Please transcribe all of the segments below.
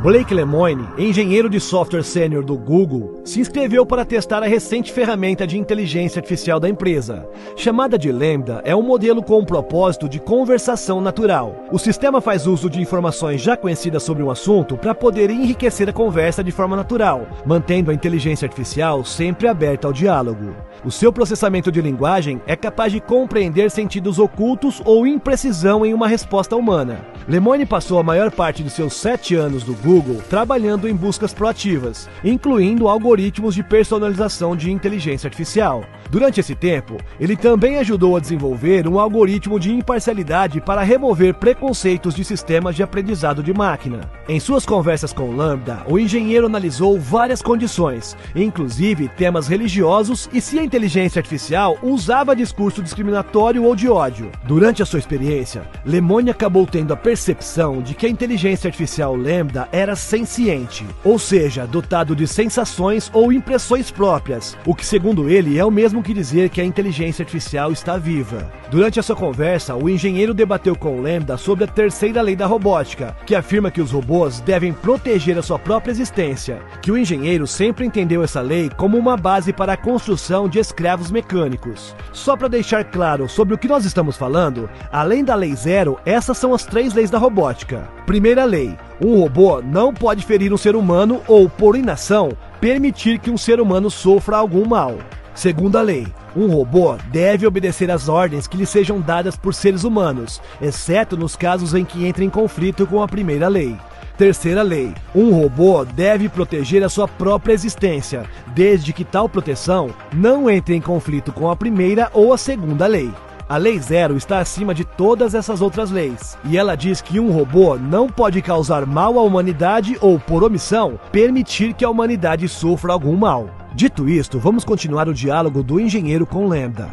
Blake Lemoine, engenheiro de software sênior do Google, se inscreveu para testar a recente ferramenta de inteligência artificial da empresa. Chamada de Lambda, é um modelo com o propósito de conversação natural. O sistema faz uso de informações já conhecidas sobre um assunto para poder enriquecer a conversa de forma natural, mantendo a inteligência artificial sempre aberta ao diálogo. O seu processamento de linguagem é capaz de compreender sentidos ocultos ou imprecisão em uma resposta humana. Lemoine passou a maior parte de seus 7 anos no Google trabalhando em buscas proativas, incluindo algoritmos de personalização de inteligência artificial. Durante esse tempo, ele também ajudou a desenvolver um algoritmo de imparcialidade para remover preconceitos de sistemas de aprendizado de máquina. Em suas conversas com Lambda, o engenheiro analisou várias condições, inclusive temas religiosos e se a inteligência artificial usava discurso discriminatório ou de ódio. Durante a sua experiência, Lemoine acabou tendo a percepção de que a inteligência artificial Lambda era senciente, ou seja, dotado de sensações ou impressões próprias, o que segundo ele é o mesmo que dizer que a inteligência artificial está viva. Durante a sua conversa, o engenheiro debateu com Lambda sobre a terceira lei da robótica, que afirma que os robôs devem proteger a sua própria existência, que o engenheiro sempre entendeu essa lei como uma base para a construção de escravos mecânicos. Só para deixar claro sobre o que nós estamos falando, além da lei zero, essas são as 3 leis da robótica. Primeira lei: um robô não pode ferir um ser humano ou, por inação, permitir que um ser humano sofra algum mal. Segunda lei: um robô deve obedecer às ordens que lhe sejam dadas por seres humanos, exceto nos casos em que entre em conflito com a primeira lei. Terceira lei: um robô deve proteger a sua própria existência, desde que tal proteção não entre em conflito com a primeira ou a segunda lei. A Lei Zero está acima de todas essas outras leis, e ela diz que um robô não pode causar mal à humanidade ou, por omissão, permitir que a humanidade sofra algum mal. Dito isto, vamos continuar o diálogo do engenheiro com Lambda.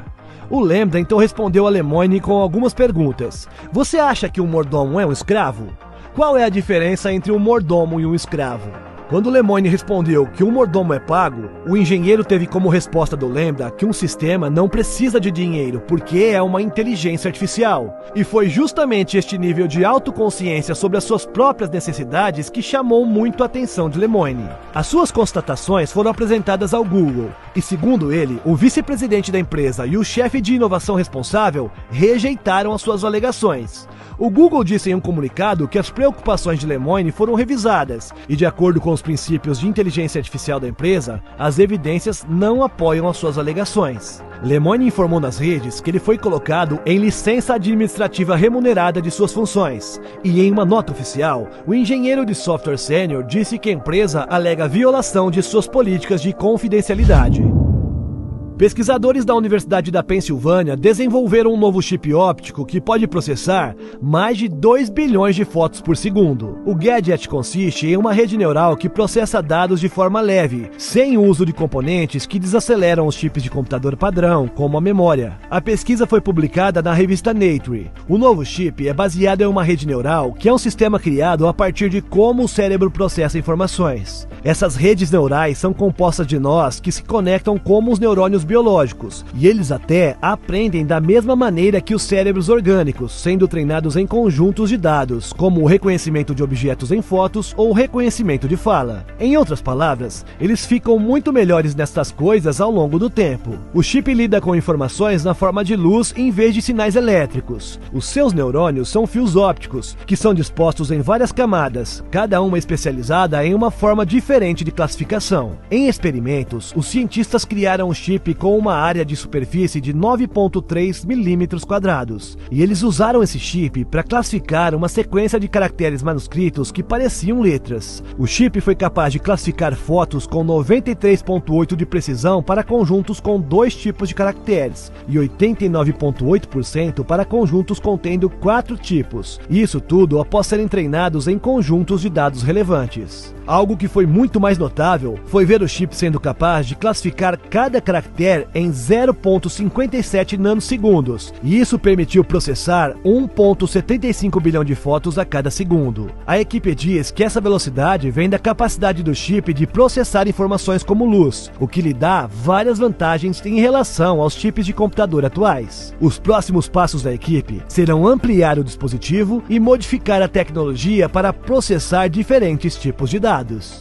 O Lambda então respondeu a Lemoine com algumas perguntas. Você acha que um mordomo é um escravo? Qual é a diferença entre um mordomo e um escravo? Quando Lemoine respondeu que um mordomo é pago, o engenheiro teve como resposta do Lambda que um sistema não precisa de dinheiro porque é uma inteligência artificial. E foi justamente este nível de autoconsciência sobre as suas próprias necessidades que chamou muito a atenção de Lemoine. As suas constatações foram apresentadas ao Google, e segundo ele, o vice-presidente da empresa e o chefe de inovação responsável rejeitaram as suas alegações. O Google disse em um comunicado que as preocupações de Lemoine foram revisadas, e de acordo com os princípios de inteligência artificial da empresa, as evidências não apoiam as suas alegações. Lemoine informou nas redes que ele foi colocado em licença administrativa remunerada de suas funções, e em uma nota oficial, o engenheiro de software sênior disse que a empresa alega violação de suas políticas de confidencialidade. Pesquisadores da Universidade da Pensilvânia desenvolveram um novo chip óptico que pode processar mais de 2 bilhões de fotos por segundo. O gadget consiste em uma rede neural que processa dados de forma leve, sem o uso de componentes que desaceleram os chips de computador padrão, como a memória. A pesquisa foi publicada na revista Nature. O novo chip é baseado em uma rede neural, que é um sistema criado a partir de como o cérebro processa informações. Essas redes neurais são compostas de nós que se conectam como os neurônios biológicos, e eles até aprendem da mesma maneira que os cérebros orgânicos, sendo treinados em conjuntos de dados, como o reconhecimento de objetos em fotos ou o reconhecimento de fala. Em outras palavras, eles ficam muito melhores nestas coisas ao longo do tempo. O chip lida com informações na forma de luz em vez de sinais elétricos. Os seus neurônios são fios ópticos, que são dispostos em várias camadas, cada uma especializada em uma forma diferente de classificação. Em experimentos, os cientistas criaram um chip com uma área de superfície de 9,3 mm², e eles usaram esse chip para classificar uma sequência de caracteres manuscritos que pareciam letras. O chip foi capaz de classificar fotos com 93,8% de precisão para conjuntos com 2 tipos de caracteres, e 89,8% para conjuntos contendo 4 tipos, e isso tudo após serem treinados em conjuntos de dados relevantes. Algo que foi muito mais notável foi ver o chip sendo capaz de classificar cada caractere sequer em 0,57 nanosegundos, e isso permitiu processar 1,75 bilhão de fotos a cada segundo. A equipe diz que essa velocidade vem da capacidade do chip de processar informações como luz, o que lhe dá várias vantagens em relação aos chips de computador atuais. Os próximos passos da equipe serão ampliar o dispositivo e modificar a tecnologia para processar diferentes tipos de dados.